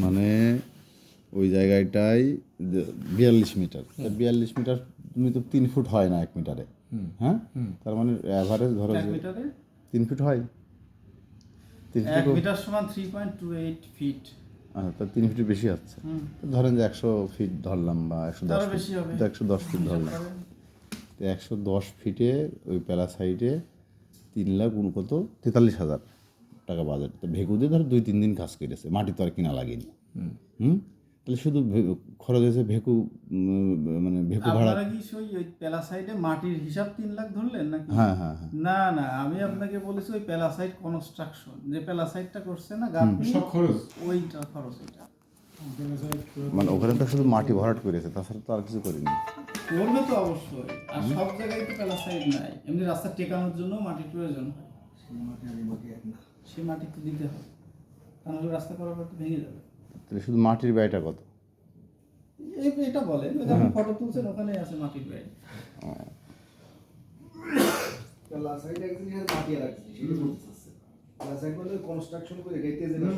মানে ওই জায়গাটায় 42 মিটার, 42 মিটার তুমি তো 3 ফুট হয় না 1 মিটারে, হ্যাঁ, তার মানে অ্যাভারেজ ধরো 3 ফুট হয়, 1 মিটার সমান 3.28 ফিট। তার 3 ফিটের বেশি হচ্ছে। ধরেন যে 100 ফিট ধরলাম বা 110 ফিট, 110 ফিট ধরলাম, তো 110 ফিটে ওই প্যারাসাইটে 3 লাখ কত 43,000 টাকা বাজেট। তো ভেকু দিয়ে ধরো 2-3 দিন কাজ করেছে, মাটি তো আর কিনা লাগেনি। তাহলে শুধু খরচ হয়েছে ভেকু, মানে ভেকু ভাড়া। আপনারা কি ওই প্যালাসাইটে মাটির হিসাব 3 লাখ ধরলেন নাকি? হ্যাঁ হ্যাঁ হ্যাঁ, না না, আমি আপনাকে বলেছি ওই প্যালাসাইট কনস্ট্রাকশন, যে প্যালাসাইটটা করছে না গাঁথনি, সব খরচ ওইটা খরচ। এটা মানে ওখানে তো শুধু মাটি ভরাট করেছে, তাছাড়া তো আর কিছু করিনি। করবে তো অবশ্যই, আর সব জায়গায় তো প্যালাসাইট নাই, এমনি রাস্তা টেকানোর জন্য মাটির প্রয়োজন হয়, সেই মাটি তো দিতে হবে, তাহলে রাস্তা করার পর তো ভেঙে যাবে। তাহলে শুধু মাটির ব্যয়টা কত? এটা বলেন, যখন ফটো তুলছেন ওখানে আছে মাটির ব্যয়। প্যালাসাইট একদিন মাটি রাখছি, সেটা বলতেছে প্যালাসাইট মানে কনস্ট্রাকশন করে গাইতে